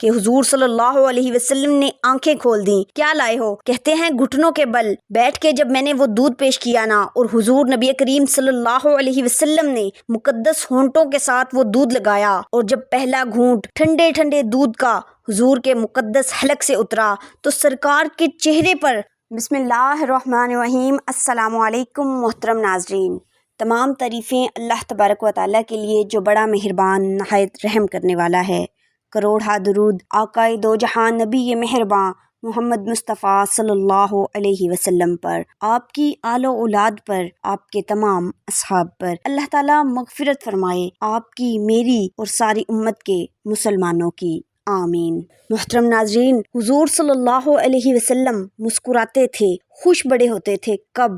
کہ حضور صلی اللہ علیہ وسلم نے آنکھیں کھول دیں۔ کیا لائے ہو؟ کہتے ہیں گھٹنوں کے بل بیٹھ کے جب میں نے وہ دودھ پیش کیا نا، اور حضور نبی کریم صلی اللہ علیہ وسلم نے مقدس ہونٹوں کے ساتھ وہ دودھ لگایا، اور جب پہلا گھونٹ ٹھنڈے ٹھنڈے دودھ کا حضور کے مقدس حلق سے اترا تو سرکار کے چہرے پر بسم اللہ الرحمن الرحیم۔ السلام علیکم محترم ناظرین، تمام تعریفیں اللہ تبارک و تعالیٰ کے لیے جو بڑا مہربان نہایت رحم کرنے والا ہے۔ کروڑہ درود آقائے دو جہان نبی مہرباں محمد مصطفیٰ صلی اللہ علیہ وسلم پر، آپ کی آل و اولاد پر، آپ کے تمام اصحاب پر اللہ تعالیٰ مغفرت فرمائے، آپ کی، میری اور ساری امت کے مسلمانوں کی، آمین۔ محترم ناظرین، حضور صلی اللہ علیہ وسلم مسکراتے تھے، خوش بڑے ہوتے تھے۔ کب؟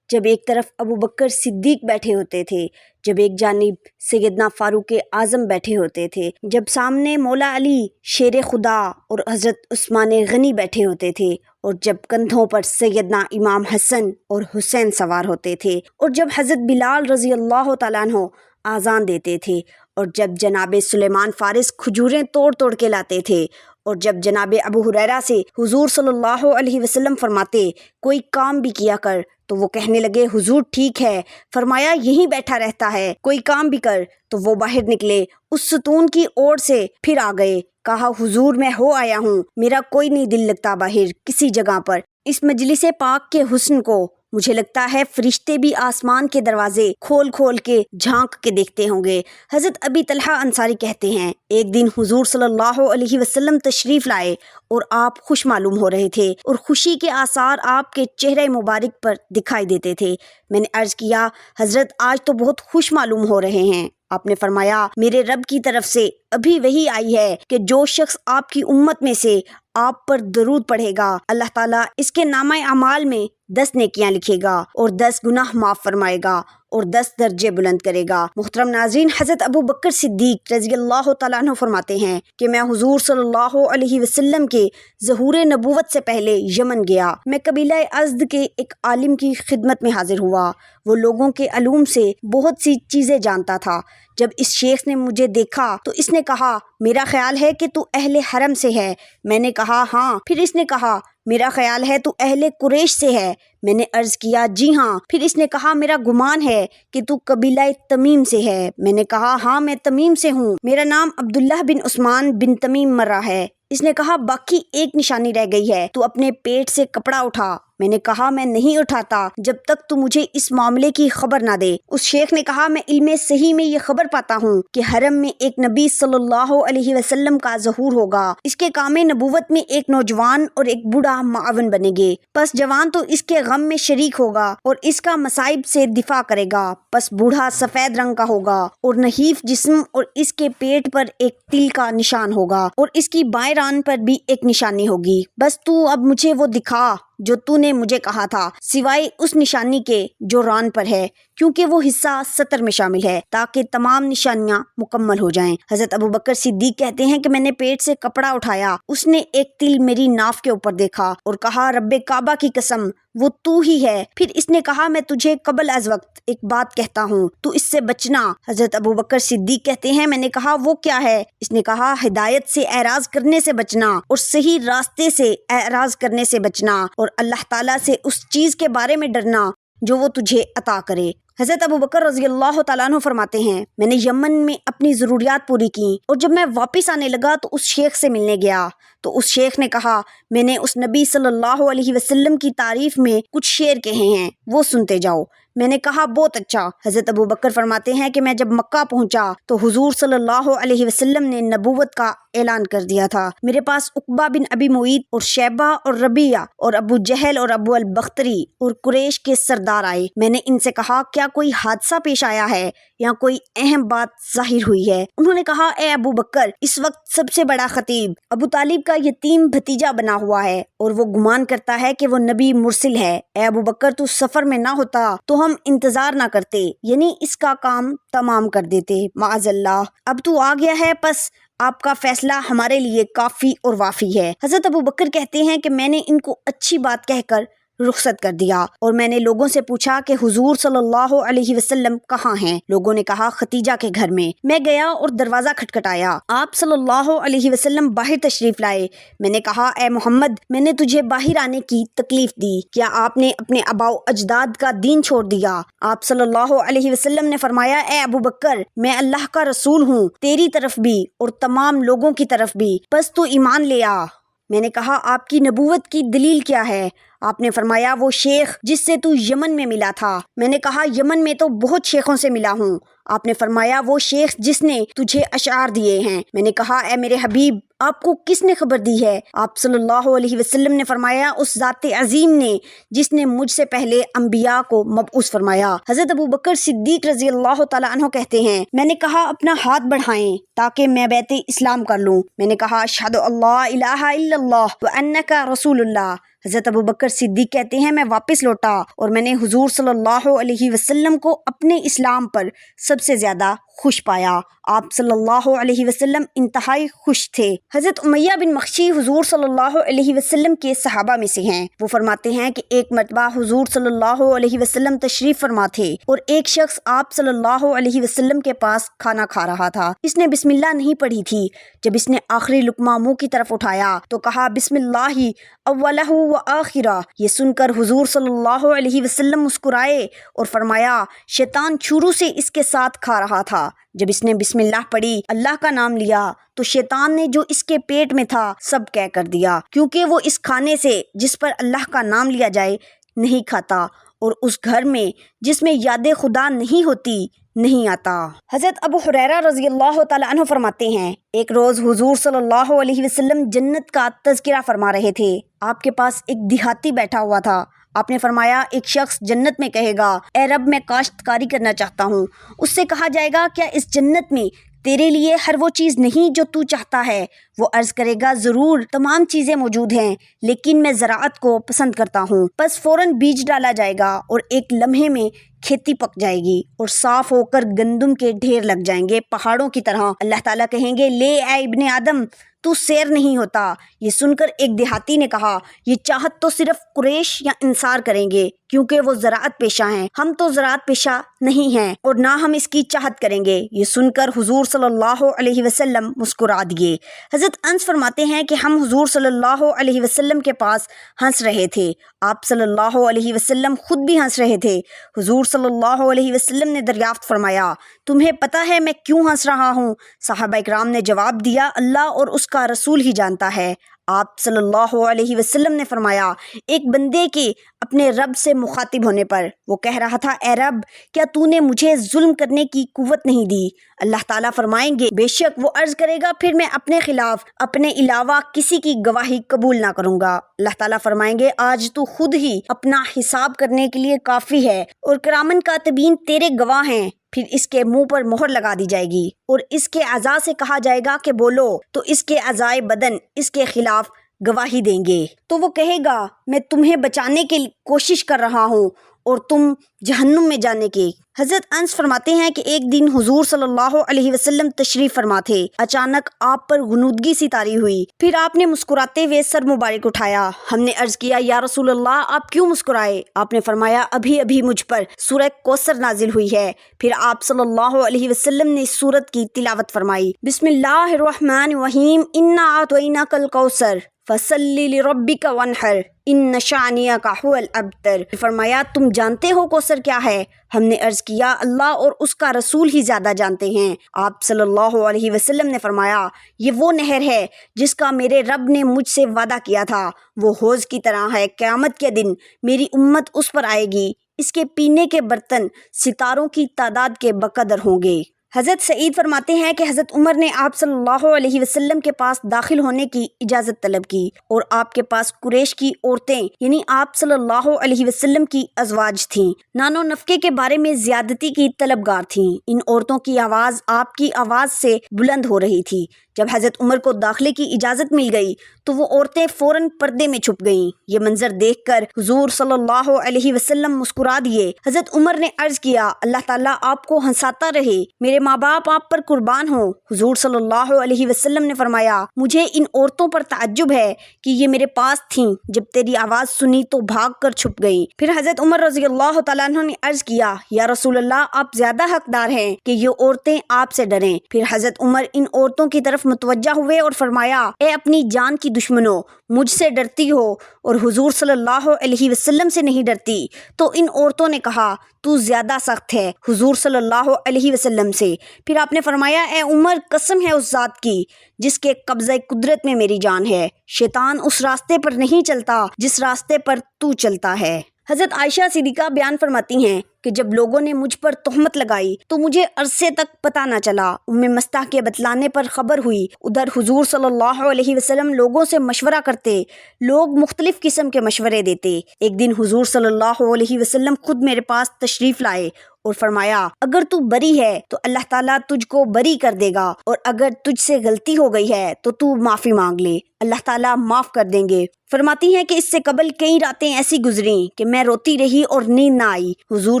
جب ایک طرف ابو بکر صدیق بیٹھے ہوتے تھے، جب ایک جانب سیدنا فاروق اعظم بیٹھے ہوتے تھے، جب سامنے مولا علی شیر خدا اور حضرت عثمان غنی بیٹھے ہوتے تھے، اور جب کندھوں پر سیدنا امام حسن اور حسین سوار ہوتے تھے، اور جب حضرت بلال رضی اللہ تعالیٰ عنہ آذان دیتے تھے، اور جب جناب سلیمان فارس کھجوریں توڑ توڑ کے لاتے تھے، اور جب جناب ابو ہریرہ سے حضور صلی اللہ علیہ وسلم فرماتے کوئی کام بھی کیا کر، تو وہ کہنے لگے حضور ٹھیک ہے، فرمایا یہیں بیٹھا رہتا ہے، کوئی کام بھی کر، تو وہ باہر نکلے، اس ستون کی اوڑ سے پھر آ گئے، کہا حضور میں ہو آیا ہوں، میرا کوئی نہیں دل لگتا باہر کسی جگہ پر، اس مجلس پاک کے حسن کو مجھے لگتا ہے فرشتے بھی آسمان کے دروازے کھول کھول کے جھانک کے دیکھتے ہوں گے۔ حضرت ابی طلحہ انصاری کہتے ہیں ایک دن حضور صلی اللہ علیہ وسلم تشریف لائے اور آپ خوش معلوم ہو رہے تھے، اور خوشی کے آثار آپ کے چہرے مبارک پر دکھائی دیتے تھے۔ میں نے عرض کیا حضرت آج تو بہت خوش معلوم ہو رہے ہیں۔ آپ نے فرمایا میرے رب کی طرف سے ابھی وہی آئی ہے کہ جو شخص آپ کی امت میں سے آپ پر درود پڑھے گا، اللہ تعالیٰ اس کے نامہ اعمال میں 10 نیکیاں لکھے گا، اور 10 گناہ معاف فرمائے گا، اور 10 درجے بلند کرے گا۔ محترم ناظرین، حضرت ابو بکر صدیق رضی اللہ تعالیٰ عنہ فرماتے ہیں کہ میں حضور صلی اللہ علیہ وسلم کے ظہور نبوت سے پہلے یمن گیا۔ میں قبیلہ ازد کے ایک عالم کی خدمت میں حاضر ہوا، وہ لوگوں کے علوم سے بہت سی چیزیں جانتا تھا۔ جب اس شیخ نے مجھے دیکھا تو اس نے کہا میرا خیال ہے کہ تو اہل حرم سے ہے۔ میں نے کہا ہاں۔ پھر اس نے کہا میرا خیال ہے تو اہل قریش سے ہے۔ میں نے عرض کیا جی ہاں۔ پھر اس نے کہا میرا گمان ہے کہ تو قبیلہ تمیم سے ہے۔ میں نے کہا ہاں میں تمیم سے ہوں، میرا نام عبداللہ بن عثمان بن تمیم مرہ ہے۔ اس نے کہا باقی ایک نشانی رہ گئی ہے، تو اپنے پیٹ سے کپڑا اٹھا۔ میں نے کہا میں نہیں اٹھاتا جب تک تو مجھے اس معاملے کی خبر نہ دے۔ اس شیخ نے کہا میں علم صحیح میں یہ خبر پاتا ہوں کہ حرم میں ایک نبی صلی اللہ علیہ وسلم کا ظہور ہوگا، اس کے کام نبوت میں ایک نوجوان اور ایک بوڑھا معاون بنے گے، پس جوان تو اس کے غم میں شریک ہوگا اور اس کا مصائب سے دفاع کرے گا، پس بوڑھا سفید رنگ کا ہوگا اور نحیف جسم، اور اس کے پیٹ پر ایک تل کا نشان ہوگا، اور اس کی بائیں ران پر بھی ایک نشانی ہوگی۔ بس تو اب مجھے وہ دکھا جو تو نے مجھے کہا تھا، سوائے اس نشانی کے جو ران پر ہے، کیونکہ وہ حصہ سطر میں شامل ہے تاکہ تمام نشانیاں مکمل ہو جائیں۔ حضرت ابو بکر صدیق کہتے ہیں کہ میں نے پیٹ سے کپڑا اٹھایا، اس نے ایک تل میری ناف کے اوپر دیکھا اور کہا رب کعبہ کی قسم وہ تو ہی ہے۔ پھر اس نے کہا میں تجھے قبل از وقت ایک بات کہتا ہوں، تو اس سے بچنا۔ حضرت ابو بکر صدیق کہتے ہیں میں نے کہا وہ کیا ہے؟ اس نے کہا ہدایت سے اعراض کرنے سے بچنا، اور صحیح راستے سے اعراض کرنے سے بچنا، اور اللہ تعالیٰ سے اس چیز کے بارے میں ڈرنا جو وہ تجھے عطا کرے۔ حضرت ابو بکر رضی اللہ تعالیٰ عنہ فرماتے ہیں میں نے یمن میں اپنی ضروریات پوری کی، اور جب میں واپس آنے لگا تو اس شیخ سے ملنے گیا، تو اس شیخ نے کہا میں نے اس نبی صلی اللہ علیہ وسلم کی تعریف میں کچھ شعر کہے ہیں، وہ سنتے جاؤ۔ میں نے کہا بہت اچھا۔ حضرت ابو بکر فرماتے ہیں کہ میں جب مکہ پہنچا تو حضور صلی اللہ علیہ وسلم نے نبوت کا اعلان کر دیا تھا۔ میرے پاس عقبہ بن ابی معیط اور شیبہ اور ربیعہ اور ابو جہل اور ابو البختری اور قریش کے سردار آئے۔ میں نے ان سے کہا کیا کوئی حادثہ پیش آیا ہے یا کوئی اہم بات ظاہر ہوئی ہے؟ انہوں نے کہا اے ابو بکر، اس وقت سب سے بڑا خطیب ابو طالب کا یتیم بھتیجا بنا ہوا ہے، اور وہ گمان کرتا ہے کہ وہ نبی مرسل ہے۔ اے ابو بکر تو سفر میں نہ ہوتا تو ہم انتظار نہ کرتے، یعنی اس کا کام تمام کر دیتے، معاذ اللہ۔ اب تو آ گیا ہے، پس آپ کا فیصلہ ہمارے لیے کافی اور وافی ہے۔ حضرت ابو بکر کہتے ہیں کہ میں نے ان کو اچھی بات کہہ کر رخصت کر دیا اور میں نے لوگوں سے پوچھا کہ حضور صلی اللہ علیہ وسلم کہاں ہیں؟ لوگوں نے کہا ختیجہ کے گھر میں۔ میں گیا اور دروازہ کھٹکھٹایا۔ آپ صلی اللہ علیہ وسلم باہر تشریف لائے۔ میں نے کہا اے محمد، میں نے تجھے باہر آنے کی تکلیف دی، کیا آپ نے اپنے آباء و اجداد کا دین چھوڑ دیا؟ آپ صلی اللہ علیہ وسلم نے فرمایا اے ابو بکر، میں اللہ کا رسول ہوں، تیری طرف بھی اور تمام لوگوں کی طرف بھی، بس تو ایمان لے آ۔ میں نے کہا آپ کی نبوت کی دلیل کیا ہے؟ آپ نے فرمایا وہ شیخ جس سے تو یمن میں ملا تھا۔ میں نے کہا یمن میں تو بہت شیخوں سے ملا ہوں۔ آپ نے فرمایا وہ شیخ جس نے تجھے اشعار دیے ہیں۔ میں نے کہا اے میرے حبیب، آپ کو کس نے خبر دی ہے؟ آپ صلی اللہ علیہ وسلم نے فرمایا اس ذات عظیم نے جس نے مجھ سے پہلے انبیاء کو مبعوث فرمایا۔ حضرت ابو بکر صدیق رضی اللہ تعالیٰ عنہ کہتے ہیں میں نے کہا اپنا ہاتھ بڑھائیں تاکہ میں بیعت اسلام کر لوں۔ میں نے کہا اشہد اللہ الہ الا اللہ وانک رسول اللہ۔ حضرت ابو بکر صدیق کہتے ہیں میں واپس لوٹا اور میں نے حضور صلی اللہ علیہ وسلم کو اپنے اسلام پر سب سے زیادہ خوش پایا۔ آپ صلی اللہ علیہ وسلم انتہائی خوش تھے۔ حضرت امیہ بن مخشی حضور صلی اللہ علیہ وسلم کے صحابہ میں سے ہیں۔ وہ فرماتے ہیں کہ ایک مرتبہ حضور صلی اللہ علیہ وسلم تشریف فرما تھے اور ایک شخص آپ صلی اللہ علیہ وسلم کے پاس کھانا کھا رہا تھا۔ اس نے بسم اللہ نہیں پڑھی تھی۔ جب اس نے آخری لقمہ منہ کی طرف اٹھایا تو کہا بسم اللہ اولہ و آخرہ۔ یہ سن کر حضور صلی اللہ علیہ وسلم مسکرائے اور فرمایا شیطان شروع سے اس کے ساتھ کھا رہا تھا۔ جب اس نے بسم اللہ پڑھی، اللہ کا نام لیا، تو شیطان نے جو اس کے پیٹ میں تھا سب کہہ کر دیا، کیونکہ وہ اس کھانے سے جس پر اللہ کا نام لیا جائے نہیں کھاتا اور اس گھر میں جس میں یاد خدا نہیں ہوتی نہیں آتا۔ حضرت ابو ہریرہ رضی اللہ تعالیٰ عنہ فرماتے ہیں ایک روز حضور صلی اللہ علیہ وسلم جنت کا تذکرہ فرما رہے تھے۔ آپ کے پاس ایک دیہاتی بیٹھا ہوا تھا۔ آپ نے فرمایا ایک شخص جنت میں کہے گا اے رب میں کاشتکاری کرنا چاہتا ہوں۔ اس سے کہا جائے گا کیا اس جنت میں تیرے لیے ہر وہ چیز نہیں جو تو چاہتا ہے؟ وہ عرض کرے گا ضرور، تمام چیزیں موجود ہیں، لیکن میں زراعت کو پسند کرتا ہوں۔ بس فوراً بیج ڈالا جائے گا اور ایک لمحے میں کھیتی پک جائے گی اور صاف ہو کر گندم کے ڈھیر لگ جائیں گے پہاڑوں کی طرح۔ اللہ تعالیٰ کہیں گے لے اے ابن آدم، تو سیر نہیں ہوتا۔ یہ سن کر ایک دیہاتی نے کہا یہ چاہت تو صرف قریش یا انصار کریں گے کیونکہ وہ زراعت پیشہ ہیں، ہم تو زراعت پیشہ نہیں ہیں اور نہ ہم اس کی چاہت کریں گے۔ یہ سن کر حضور صلی اللہ علیہ وسلم مسکرا دیے۔ حضرت انس فرماتے ہیں کہ ہم حضور صلی اللہ علیہ وسلم کے پاس ہنس رہے تھے، آپ صلی اللہ علیہ وسلم خود بھی ہنس رہے تھے۔ حضور صلی اللہ علیہ وسلم نے دریافت فرمایا تمہیں پتہ ہے میں کیوں ہنس رہا ہوں؟ صحابہ اکرام نے جواب دیا اللہ اور اس کا رسول ہی جانتا ہے۔ آپ صلی اللہ علیہ وسلم نے فرمایا ایک بندے کے اپنے رب سے مخاطب ہونے پر وہ کہہ رہا تھا اے رب کیا تو نے مجھے ظلم کرنے کی قوت نہیں دی؟ اللہ تعالیٰ فرمائیں گے بے شک۔ وہ عرض کرے گا پھر میں اپنے خلاف اپنے علاوہ کسی کی گواہی قبول نہ کروں گا۔ اللہ تعالیٰ فرمائیں گے آج تو خود ہی اپنا حساب کرنے کے لیے کافی ہے اور کرامن کاتبین تیرے گواہ ہیں۔ پھر اس کے منہ پر مہر لگا دی جائے گی اور اس کے اعضاء سے کہا جائے گا کہ بولو، تو اس کے اعضائے بدن اس کے خلاف گواہی دیں گے۔ تو وہ کہے گا میں تمہیں بچانے کی کوشش کر رہا ہوں اور تم جہنم میں جانے کی۔ حضرت انس فرماتے ہیں کہ ایک دن حضور صلی اللہ علیہ وسلم تشریف فرما تھے، اچانک آپ پر غنودگی سی طاری ہوئی، پھر آپ نے مسکراتے ہوئے سر مبارک اٹھایا۔ ہم نے عرض کیا یا رسول اللہ آپ کیوں مسکرائے؟ آپ نے فرمایا ابھی ابھی مجھ پر سورہ کوثر نازل ہوئی ہے۔ پھر آپ صلی اللہ علیہ وسلم نے اس سورت کی تلاوت فرمائی بسم اللہ الرحمن الرحیم انا اعطیناک الکوثر فصلی لربک وانحر ان شانئک ھو الابتر۔ فرمایا تم جانتے ہو کوثر کیا ہے؟ ہم نے عرض کیا اللہ اور اس کا رسول ہی زیادہ جانتے ہیں۔ آپ صلی اللہ علیہ وسلم نے فرمایا یہ وہ نہر ہے جس کا میرے رب نے مجھ سے وعدہ کیا تھا، وہ حوض کی طرح ہے، قیامت کے دن میری امت اس پر آئے گی، اس کے پینے کے برتن ستاروں کی تعداد کے بقدر ہوں گے۔ حضرت سعید فرماتے ہیں کہ حضرت عمر نے آپ صلی اللہ علیہ وسلم کے پاس داخل ہونے کی اجازت طلب کی اور آپ کے پاس قریش کی عورتیں یعنی آپ صلی اللہ علیہ وسلم کی ازواج تھیں، نان و نفقے کے بارے میں زیادتی کی طلبگار تھیں۔ ان عورتوں کی آواز آپ کی آواز سے بلند ہو رہی تھی۔ جب حضرت عمر کو داخلے کی اجازت مل گئی تو وہ عورتیں فوراً پردے میں چھپ گئیں۔ یہ منظر دیکھ کر حضور صلی اللہ علیہ وسلم مسکرا دیے۔ حضرت عمر نے عرض کیا اللہ تعالیٰ آپ کو ہنساتا رہے، میرے میرے ماں باپ آپ پر قربان ہوں۔ حضور صلی اللہ علیہ وسلم نے فرمایا مجھے ان عورتوں پر تعجب ہے کہ یہ میرے پاس تھیں، جب تیری آواز سنی تو بھاگ کر چھپ گئیں۔ پھر حضرت عمر رضی اللہ تعالیٰ عنہ نے عرض کیا یا رسول اللہ آپ زیادہ حقدار ہیں کہ یہ عورتیں آپ سے ڈریں۔ پھر حضرت عمر ان عورتوں کی طرف متوجہ ہوئے اور فرمایا اے اپنی جان کی دشمنوں، مجھ سے ڈرتی ہو اور حضور صلی اللہ علیہ وسلم سے نہیں ڈرتی؟ تو ان عورتوں نے کہا تو زیادہ سخت ہے حضور صلی اللہ علیہ وسلم سے۔ پھر آپ نے فرمایا اے عمر قسم ہے اس ذات کی جس کے قبضہ قدرت میں میری جان ہے، شیطان اس راستے پر نہیں چلتا جس راستے پر تو چلتا ہے۔ حضرت عائشہ صدیقہ بیان فرماتی ہیں کہ جب لوگوں نے مجھ پر تہمت لگائی تو مجھے عرصے تک پتہ نہ چلا۔ ام مستح کے بتلانے پر خبر ہوئی۔ ادھر حضور صلی اللہ علیہ وسلم لوگوں سے مشورہ کرتے، لوگ مختلف قسم کے مشورے دیتے۔ ایک دن حضور صلی اللہ علیہ وسلم خود میرے پاس تشریف لائے اور فرمایا اگر تو بری ہے تو اللہ تعالیٰ تجھ کو بری کر دے گا، اور اگر تجھ سے غلطی ہو گئی ہے تو معافی مانگ لے، اللہ تعالیٰ معاف کر دیں گے۔ فرماتی ہیں کہ اس سے قبل کئی راتیں ایسی گزریں کہ میں روتی رہی اور نیند نہ آئی۔ حضور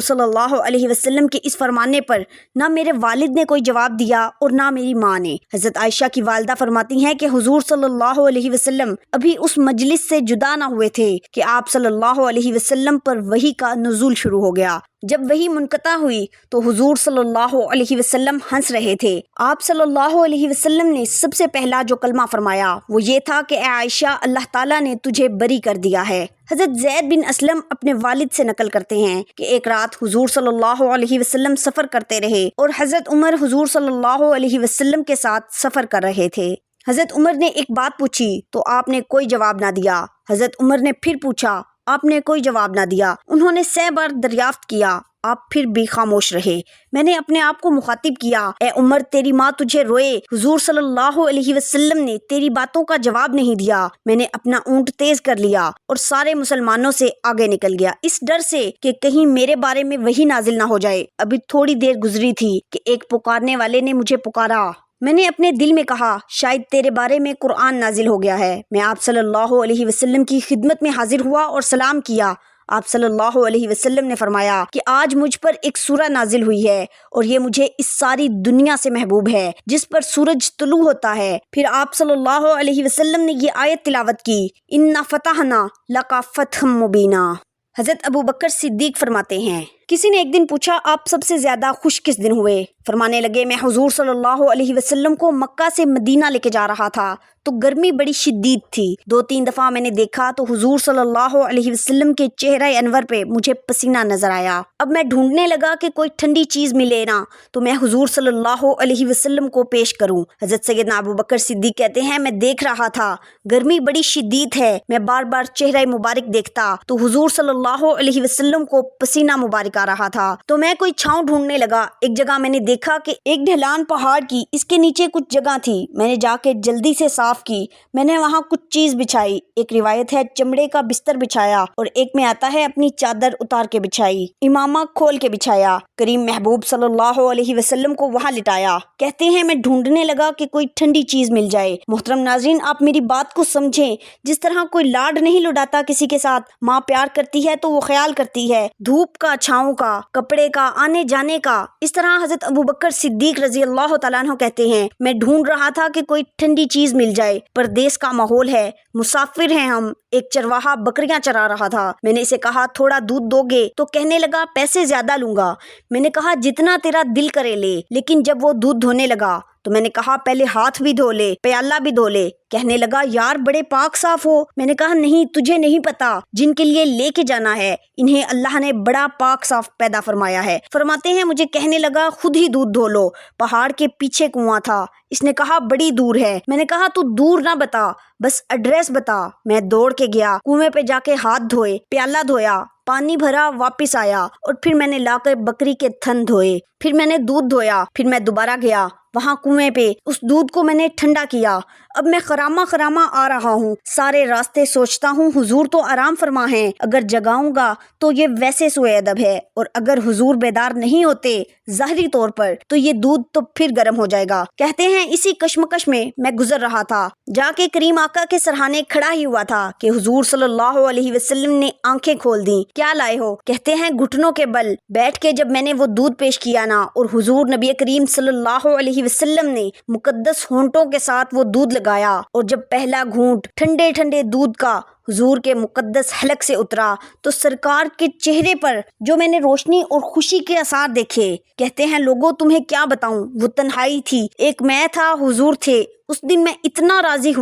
صلی اللہ علیہ وسلم کے اس فرمانے پر نہ میرے والد نے کوئی جواب دیا اور نہ میری ماں نے۔ حضرت عائشہ کی والدہ فرماتی ہیں کہ حضور صلی اللہ علیہ وسلم ابھی اس مجلس سے جدا نہ ہوئے تھے کہ آپ صلی اللہ علیہ وسلم پر وحی کا نزول شروع ہو گیا۔ جب وحی منقطع ہوئی تو حضور صلی اللہ علیہ وسلم ہنس رہے تھے۔ آپ صلی اللہ علیہ وسلم نے سب سے پہلا جو کلمہ فرمایا وہ یہ تھا کہ اے عائشہ اللہ تعالیٰ نے تجھے بری کر دیا ہے۔ حضرت زید بن اسلم اپنے والد سے نقل کرتے ہیں کہ ایک رات حضور صلی اللہ علیہ وسلم سفر کرتے رہے اور حضرت عمر حضور صلی اللہ علیہ وسلم کے ساتھ سفر کر رہے تھے۔ حضرت عمر نے ایک بات پوچھی تو آپ نے کوئی جواب نہ دیا۔ حضرت عمر نے پھر پوچھا، آپ نے کوئی جواب نہ دیا۔ انہوں نے 100 بار دریافت کیا، آپ پھر بھی خاموش رہے۔ میں نے اپنے آپ کو مخاطب کیا، اے عمر تیری ماں تجھے روئے، حضور صلی اللہ علیہ وسلم نے تیری باتوں کا جواب نہیں دیا۔ میں نے اپنا اونٹ تیز کر لیا اور سارے مسلمانوں سے آگے نکل گیا، اس ڈر سے کہ کہیں میرے بارے میں وحی نازل نہ ہو جائے۔ ابھی تھوڑی دیر گزری تھی کہ ایک پکارنے والے نے مجھے پکارا۔ میں نے اپنے دل میں کہا شاید تیرے بارے میں قرآن نازل ہو گیا ہے۔ میں آپ صلی اللہ علیہ وسلم کی خدمت میں حاضر ہوا اور سلام کیا۔ آپ صلی اللہ علیہ وسلم نے فرمایا کہ آج مجھ پر ایک سورہ نازل ہوئی ہے اور یہ مجھے اس ساری دنیا سے محبوب ہے جس پر سورج طلوع ہوتا ہے۔ پھر آپ صلی اللہ علیہ وسلم نے یہ آیت تلاوت کی، اِنَّا فَتَحْنَا لَكَ فَتْحًا مُبِينًا۔ حضرت ابو بکر صدیق فرماتے ہیں کسی نے ایک دن پوچھا آپ سب سے زیادہ خوش کس دن ہوئے؟ فرمانے لگے میں حضور صلی اللہ علیہ وسلم کو مکہ سے مدینہ لے کے جا رہا تھا تو گرمی بڑی شدید تھی۔ 2-3 دفعہ میں نے دیکھا تو حضور صلی اللہ علیہ وسلم کے چہرہ انور پہ مجھے پسینہ نظر آیا۔ اب میں ڈھونڈنے لگا کہ کوئی ٹھنڈی چیز ملے نا تو میں حضور صلی اللہ علیہ وسلم کو پیش کروں۔ حضرت سیدنا ابو بکر صدیق کہتے ہیں میں دیکھ رہا تھا گرمی بڑی شدید ہے، میں بار بار چہرہ مبارک دیکھتا تو حضور صلی اللہ علیہ وسلم کو پسینہ مبارک آ رہا تھا، تو میں کوئی چھاؤں ڈھونڈنے لگا۔ ایک جگہ میں نے دیکھا کہ ایک ڈھلان پہاڑ کی، اس کے نیچے کچھ جگہ تھی، میں نے جا کے جلدی سے صاف کی، میں نے وہاں کچھ چیز بچھائی۔ ایک روایت ہے چمڑے کا بستر بچھایا اور ایک میں آتا ہے اپنی چادر اتار کے بچھائی، امامہ کھول کے بچھایا، کریم محبوب صلی اللہ علیہ وسلم کو وہاں لٹایا۔ کہتے ہیں میں ڈھونڈنے لگا کہ کوئی ٹھنڈی چیز مل جائے۔ محترم ناظرین آپ میری بات کو سمجھیں، جس طرح کوئی لاڈ نہیں لٹاتا کسی کے ساتھ، ماں پیار کرتی ہے تو وہ خیال کرتی ہے دھوپ کا، چھاؤں کا، کپڑے کا، آنے جانے کا، اس طرح حضرت ابو بکر صدیق رضی اللہ تعالیٰ عنہ کہتے ہیں میں ڈھونڈ رہا تھا کہ کوئی ٹھنڈی چیز مل جائے، پردیس کا ماحول ہے، مسافر ہیں ہم۔ ایک چرواہا بکریاں چرا رہا تھا، میں نے اسے کہا تھوڑا دودھ دو گے تو کہنے لگا پیسے زیادہ لوں گا۔ میں نے کہا جتنا تیرا دل کرے لے، لیکن جب وہ دودھ دھونے لگا تو میں نے کہا پہلے ہاتھ بھی دھو لے، پیالہ بھی دھو لے۔ کہنے لگا یار بڑے پاک صاف ہو۔ میں نے کہا نہیں تجھے نہیں پتا، جن کے لیے لے کے جانا ہے انہیں اللہ نے بڑا پاک صاف پیدا فرمایا ہے۔ فرماتے ہیں مجھے کہنے لگا خود ہی دودھ دھو لو، پہاڑ کے پیچھے کنواں تھا، اس نے کہا بڑی دور ہے۔ میں نے کہا تو دور نہ بتا، بس ایڈریس بتا۔ میں دوڑ کے گیا، کنویں پہ جا کے ہاتھ دھوئے، پیالہ دھویا، پانی بھرا، واپس آیا اور پھر میں نے لا کر بکری کے تھن دھوئے، پھر میں نے دودھ دھویا، پھر میں دوبارہ گیا وہاں کنویں پہ، اس دودھ کو میں نے ٹھنڈا کیا۔ اب میں خراما خراما آ رہا ہوں، سارے راستے سوچتا ہوں حضور تو آرام فرما ہیں، اگر جگاؤں گا تو یہ ویسے سوء ادب ہے، اور اگر حضور بیدار نہیں ہوتے ظاہری طور پر تو یہ دودھ تو پھر گرم ہو جائے گا۔ کہتے ہیں اسی کشمکش میں میں گزر رہا تھا، جا کے کریم آقا کے سرہانے کھڑا ہی ہوا تھا کہ حضور صلی اللہ علیہ وسلم نے آنکھیں کھول دیں۔ کیا لائے ہو؟ کہتے ہیں گھٹنوں کے بل بیٹھ کے جب میں نے وہ دودھ پیش کیا نا، اور حضور نبی کریم صلی اللہ علیہ وسلم نے مقدس ہونٹوں کے ساتھ وہ دودھ لگایا، اور جب پہلا گھونٹ ٹھنڈے ٹھنڈے دودھ کا حضور کے مقدس حلق سے اترا تو سرکار کے چہرے پر جو میں نے روشنی اور خوشی کے آثار دیکھے، کہتے ہیں لوگوں تمہیں کیا بتاؤں، وہ تنہائی تھی، ایک میں تھا، حضور تھے۔ اس دن میں اتنا راضی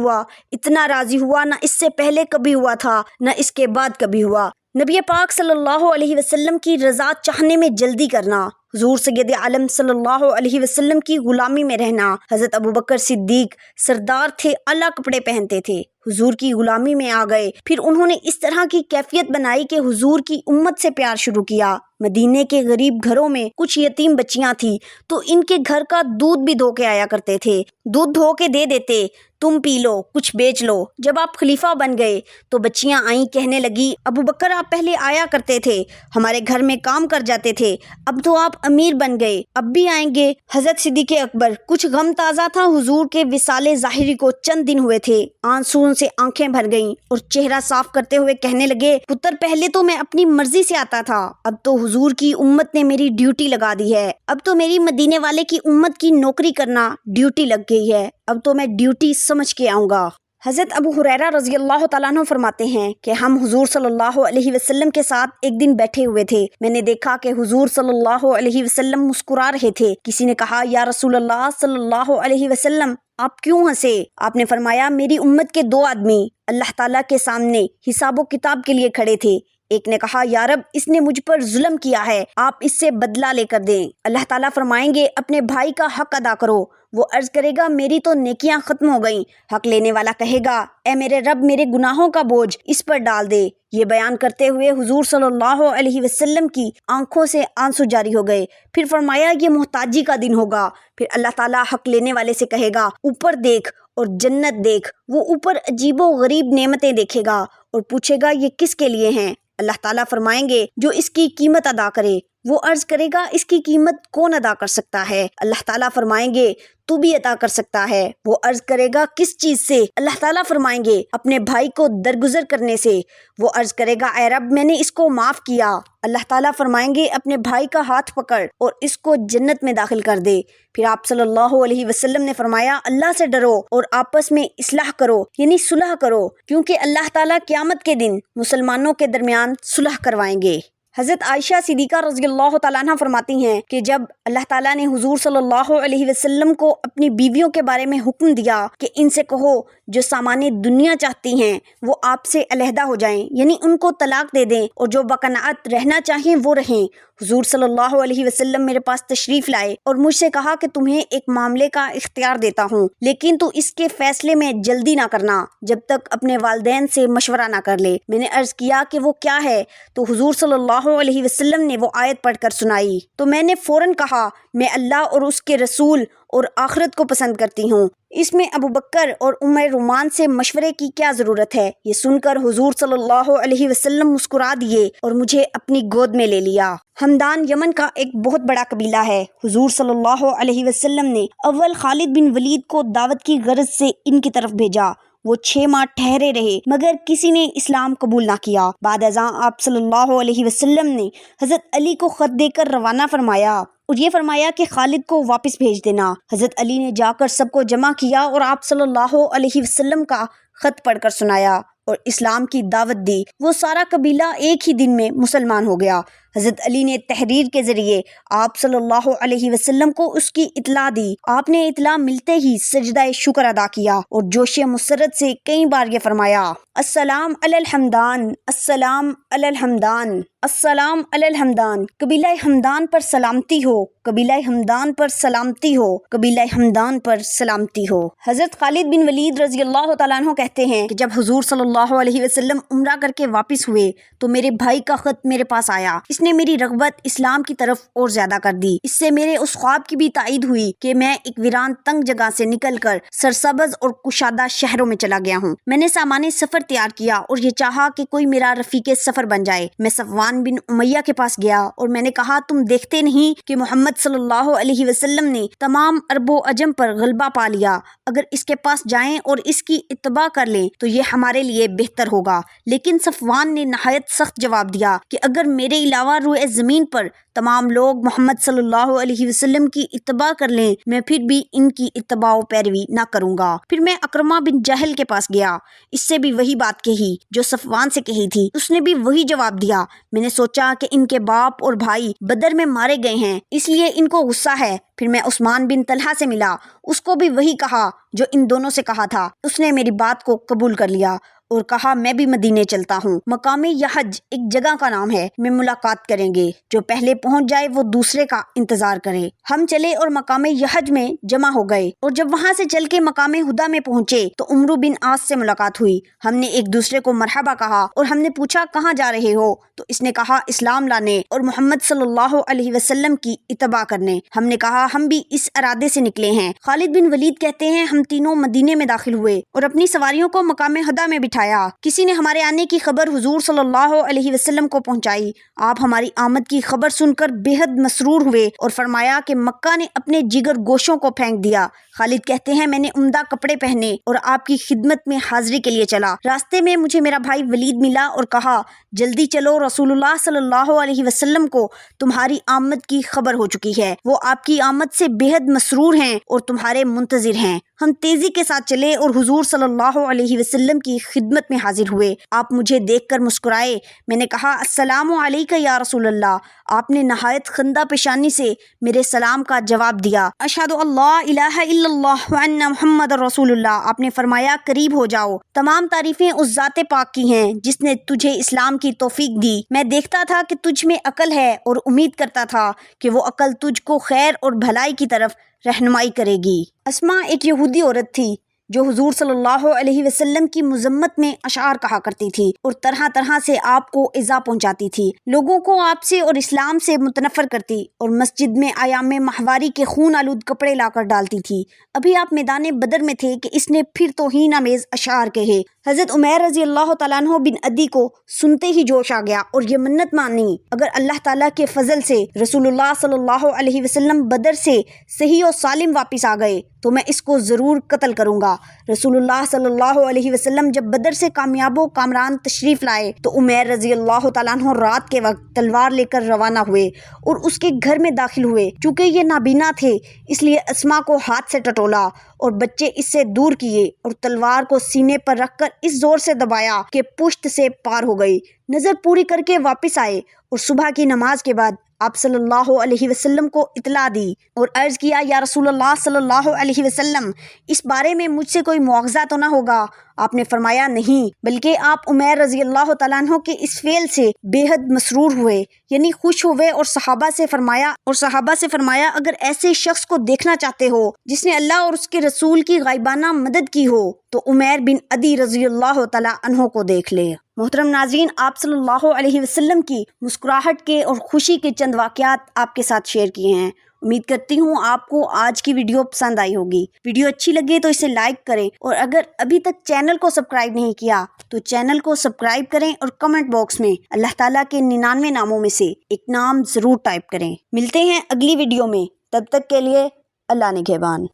ہوا نہ اس سے پہلے کبھی ہوا تھا نہ اس کے بعد کبھی ہوا۔ نبی پاک صلی اللہ علیہ وسلم کی رضا چاہنے میں جلدی کرنا، حضور سید عالم صلی اللہ علیہ وسلم کی غلامی میں رہنا۔ حضرت ابوبکر صدیق سردار تھے، اعلیٰ کپڑے پہنتے تھے، حضور کی غلامی میں آ گئے، پھر انہوں نے اس طرح کی کیفیت بنائی کہ حضور کی امت سے پیار شروع کیا۔ مدینے کے غریب گھروں میں کچھ یتیم بچیاں تھیں تو ان کے گھر کا دودھ بھی دھو کے آیا کرتے تھے، دودھ دھو کے دے دیتے، تم پی لو، کچھ بیچ لو۔ جب آپ خلیفہ بن گئے تو بچیاں آئیں، کہنے لگی ابوبکر آپ پہلے آیا کرتے تھے، ہمارے گھر میں کام کر جاتے تھے، اب تو آپ امیر بن گئے، اب بھی آئیں گے۔ حضرت صدیق اکبر کچھ غم تازہ تھا، حضور کے وصال ظاہری کو چند دن ہوئے تھے، آنسوں سے آنکھیں بھر گئیں اور چہرہ صاف کرتے ہوئے کہنے لگے پتر پہلے تو میں اپنی مرضی سے آتا تھا، اب تو حضور کی امت نے میری ڈیوٹی لگا دی ہے، اب تو میری مدینے والے کی امت کی نوکری کرنا ڈیوٹی لگ گئی ہے، اب تو میں ڈیوٹی سمجھ کے آؤں گا۔ حضرت ابو ہریرہ رضی اللہ تعالیٰ عنہ فرماتے ہیں کہ ہم حضور صلی اللہ علیہ وسلم کے ساتھ ایک دن بیٹھے ہوئے تھے، میں نے دیکھا کہ حضور صلی اللہ علیہ وسلم مسکرا رہے تھے۔ کسی نے کہا یا رسول اللہ صلی اللہ علیہ وسلم آپ کیوں ہنسے؟ آپ نے فرمایا میری امت کے دو آدمی اللہ تعالیٰ کے سامنے حساب و کتاب کے لیے کھڑے تھے، ایک نے کہا یا رب اس نے مجھ پر ظلم کیا ہے، آپ اس سے بدلہ لے کر دیں۔ اللہ تعالیٰ فرمائیں گے اپنے بھائی کا حق ادا کرو، وہ عرض کرے گا میری تو نیکیاں ختم ہو گئیں۔ حق لینے والا کہے گا اے میرے رب میرے گناہوں کا بوجھ اس پر ڈال دے۔ یہ بیان کرتے ہوئے حضور صلی اللہ علیہ وسلم کی آنکھوں سے آنسو جاری ہو گئے، پھر فرمایا یہ محتاجی کا دن ہوگا۔ پھر اللہ تعالیٰ حق لینے والے سے کہے گا اوپر دیکھ اور جنت دیکھ، وہ اوپر عجیب و غریب نعمتیں دیکھے گا اور پوچھے گا یہ کس کے لیے ہیں؟ اللہ تعالیٰ فرمائیں گے جو اس کی قیمت ادا کرے۔ وہ عرض کرے گا اس کی قیمت کون ادا کر سکتا ہے؟ اللہ تعالیٰ فرمائیں گے تو بھی عطا کر سکتا ہے۔ وہ عرض کرے گا کس چیز سے؟ اللہ تعالیٰ فرمائیں گے اپنے بھائی کو درگزر کرنے سے۔ وہ عرض کرے گا اے رب میں نے اس کو معاف کیا۔ اللہ تعالیٰ فرمائیں گے اپنے بھائی کا ہاتھ پکڑ اور اس کو جنت میں داخل کر دے۔ پھر آپ صلی اللہ علیہ وسلم نے فرمایا اللہ سے ڈرو اور آپس میں اصلاح کرو، یعنی صلح کرو، کیونکہ اللہ تعالیٰ قیامت کے دن مسلمانوں کے درمیان صلح کروائیں گے۔ حضرت عائشہ صدیقہ رضی اللہ تعالیٰ عنہ فرماتی ہیں کہ جب اللہ تعالیٰ نے حضور صلی اللہ علیہ وسلم کو اپنی بیویوں کے بارے میں حکم دیا کہ ان سے کہو جو سامان دنیا چاہتی ہیں وہ آپ سے علیحدہ ہو جائیں، یعنی ان کو طلاق دے دیں، اور جو بقناعت رہنا چاہیں وہ رہیں، حضور صلی اللہ علیہ وسلم میرے پاس تشریف لائے اور مجھ سے کہا کہ تمہیں ایک معاملے کا اختیار دیتا ہوں، لیکن تو اس کے فیصلے میں جلدی نہ کرنا جب تک اپنے والدین سے مشورہ نہ کر لے۔ میں نے عرض کیا کہ وہ کیا ہے؟ تو حضور صلی اللہ علیہ وسلم نے وہ آیت پڑھ کر سنائی، تو میں نے فوراً کہا میں اللہ اور اس کے رسول اور آخرت کو پسند کرتی ہوں، اس میں ابوبکر اور ام رومان سے مشورے کی کیا ضرورت ہے؟ یہ سن کر حضور صلی اللہ علیہ وسلم مسکرا دیے اور مجھے اپنی گود میں لے لیا۔ ہمدان یمن کا ایک بہت بڑا قبیلہ ہے۔ حضور صلی اللہ علیہ وسلم نے اول خالد بن ولید کو دعوت کی غرض سے ان کی طرف بھیجا، وہ 6 ماہ ٹھہرے رہے مگر کسی نے اسلام قبول نہ کیا۔ بعد ازاں آپ صلی اللہ علیہ وسلم نے حضرت علی کو خط دے کر روانہ فرمایا اور یہ فرمایا کہ خالد کو واپس بھیج دینا۔ حضرت علی نے جا کر سب کو جمع کیا اور آپ صلی اللہ علیہ وسلم کا خط پڑھ کر سنایا اور اسلام کی دعوت دی۔ وہ سارا قبیلہ ایک ہی دن میں مسلمان ہو گیا۔ حضرت علی نے تحریر کے ذریعے آپ صلی اللہ علیہ وسلم کو اس کی اطلاع دی۔ آپ نے اطلاع ملتے ہی سجدہ شکر ادا کیا اور جوش مسرت سے کئی بار یہ فرمایا السلام علی الحمدان، السلام علی الحمدان، السلام علی الحمدان، قبیلہ حمدان پر سلامتی ہو، قبیلہ حمدان پر سلامتی ہو، قبیلہ حمدان پر سلامتی ہو۔ حضرت خالد بن ولید رضی اللہ تعالیٰ عنہ کہتے ہیں کہ جب حضور صلی اللہ علیہ وسلم عمرہ کر کے واپس ہوئے تو میرے بھائی کا خط میرے پاس آیا۔ اس نے میری رغبت اسلام کی طرف اور زیادہ کر دی۔ اس سے میرے اس خواب کی بھی تائید ہوئی کہ میں ایک ویران تنگ جگہ سے نکل کر سرسبز اور کشادہ شہروں میں چلا گیا ہوں۔ میں نے سامان سفر تیار کیا اور یہ چاہا کہ کوئی میرا رفیق سفر بن جائے۔ میں صفوان بن امیہ کے پاس گیا اور میں نے کہا، تم دیکھتے نہیں کہ محمد صلی اللہ علیہ وسلم نے تمام عرب و عجم پر غلبہ پا لیا، اگر اس کے پاس جائیں اور اس کی اتباع کر لیں تو یہ ہمارے لیے بہتر ہوگا۔ لیکن صفوان نے نہایت سخت جواب دیا کہ اگر میرے علاوہ روئے زمین پر تمام لوگ محمد صلی اللہ علیہ وسلم کی اتباع کر لیں، میں پھر بھی ان کی اتباع و پیروی نہ کروں گا۔ پھر میں اکرمہ بن جہل کے پاس گیا، اس سے بھی وہی بات کہی جو صفوان سے کہی تھی، اس نے بھی وہی جواب دیا۔ میں نے سوچا کہ ان کے باپ اور بھائی بدر میں مارے گئے ہیں، اس لیے ان کو غصہ ہے۔ پھر میں عثمان بن طلحہ سے ملا، اس کو بھی وہی کہا جو ان دونوں سے کہا تھا۔ اس نے میری بات کو قبول کر لیا اور کہا، میں بھی مدینے چلتا ہوں۔ مقام یحج ایک جگہ کا نام ہے، میں ملاقات کریں گے، جو پہلے پہنچ جائے وہ دوسرے کا انتظار کرے۔ ہم چلے اور مقام یحج میں جمع ہو گئے، اور جب وہاں سے چل کے مقام ہدا میں پہنچے تو عمرو بن عاص سے ملاقات ہوئی۔ ہم نے ایک دوسرے کو مرحبا کہا اور ہم نے پوچھا، کہاں جا رہے ہو؟ تو اس نے کہا، اسلام لانے اور محمد صلی اللہ علیہ وسلم کی اتباع کرنے۔ ہم نے کہا، ہم بھی اس ارادے سے نکلے ہیں۔ خالد بن ولید کہتے ہیں، ہم تینوں مدینے میں داخل ہوئے اور اپنی سواریوں کو مقام ہدا میں بٹھایا۔ کسی نے ہمارے آنے کی خبر حضور صلی اللہ علیہ وسلم کو پہنچائی۔ آپ ہماری آمد کی خبر سن کر بے حد مسرور ہوئے اور فرمایا کہ مکہ نے اپنے جگر گوشوں کو پھینک دیا۔ خالد کہتے ہیں، میں نے عمدہ کپڑے پہنے اور آپ کی خدمت میں حاضری کے لیے چلا۔ راستے میں مجھے میرا بھائی ولید ملا اور کہا، جلدی چلو، رسول اللہ صلی اللہ علیہ وسلم کو تمہاری آمد کی خبر ہو چکی ہے، وہ آپ کی آمد سے بے حد مسرور ہیں اور تمہارے منتظر ہیں۔ ہم تیزی کے ساتھ چلے اور حضور صلی اللہ علیہ وسلم کی خدمت میں حاضر ہوئے۔ آپ مجھے دیکھ کر مسکرائے۔ میں نے کہا، السلام علیکہ یا رسول اللہ۔ آپ نے نہایت خندہ پیشانی سے میرے سلام کا جواب دیا۔ اشہد اللہ الہ الا اللہ وان محمد رسول اللہ۔ آپ نے فرمایا، قریب ہو جاؤ، تمام تعریفیں اس ذات پاک کی ہیں جس نے تجھے اسلام کی توفیق دی۔ میں دیکھتا تھا کہ تجھ میں عقل ہے اور امید کرتا تھا کہ وہ عقل تجھ کو خیر اور بھلائی کی طرف رہنمائی کرے گی۔ اسما ایک یہودی عورت تھی جو حضور صلی اللہ علیہ وسلم کی مذمت میں اشعار کہا کرتی تھی اور طرح طرح سے آپ کو ایذا پہنچاتی تھی، لوگوں کو آپ سے اور اسلام سے متنفر کرتی اور مسجد میں ایام ماہواری کے خون آلود کپڑے لا کر ڈالتی تھی۔ ابھی آپ میدان بدر میں تھے کہ اس نے پھر توہین آمیز اشعار کہے۔ حضرت عمیر رضی اللہ تعالیٰ عنہ بن عدی کو سنتے ہی جوش آ گیا اور یہ منت مانی، اگر اللہ تعالیٰ کے فضل سے رسول اللہ صلی اللہ علیہ وسلم بدر سے صحیح و سالم واپس آ گئے تو میں اس کو ضرور قتل کروں گا۔ رسول اللہ صلی اللہ علیہ وسلم جب بدر سے کامیاب و کامران تشریف لائے تو عمیر رضی اللہ تعالیٰ عنہ رات کے وقت تلوار لے کر روانہ ہوئے اور اس کے گھر میں داخل ہوئے۔ چونکہ یہ نابینا تھے اس لیے اسما کو ہاتھ سے ٹٹولا اور بچے اس سے دور کیے اور تلوار کو سینے پر رکھ کر اس زور سے دبایا کہ پشت سے پار ہو گئی۔ نظر پوری کر کے واپس آئے اور صبح کی نماز کے بعد آپ صلی اللہ علیہ وسلم کو اطلاع دی اور عرض کیا، یا رسول اللہ صلی اللہ علیہ وسلم، اس بارے میں مجھ سے کوئی مواخذہ تو نہ ہوگا؟ آپ نے فرمایا، نہیں، بلکہ آپ عمیر رضی اللہ تعالیٰ عنہ کے اس فعل سے بے حد مسرور ہوئے، یعنی خوش ہوئے، اور صحابہ سے فرمایا اگر ایسے شخص کو دیکھنا چاہتے ہو جس نے اللہ اور اس کے رسول کی غائبانہ مدد کی ہو تو عمیر بن عدی رضی اللہ تعالیٰ عنہ کو دیکھ لے۔ محترم ناظرین، آپ صلی اللہ علیہ وسلم کی مسکراہٹ کے اور خوشی کے چند واقعات آپ کے ساتھ شیئر کیے ہیں۔ امید کرتی ہوں آپ کو آج کی ویڈیو پسند آئی ہوگی۔ ویڈیو اچھی لگے تو اسے لائک کریں اور اگر ابھی تک چینل کو سبسکرائب نہیں کیا تو چینل کو سبسکرائب کریں اور کمنٹ باکس میں اللہ تعالیٰ کے 99 ناموں میں سے ایک نام ضرور ٹائپ کریں۔ ملتے ہیں اگلی ویڈیو میں، تب تک کے لیے اللہ نگہبان۔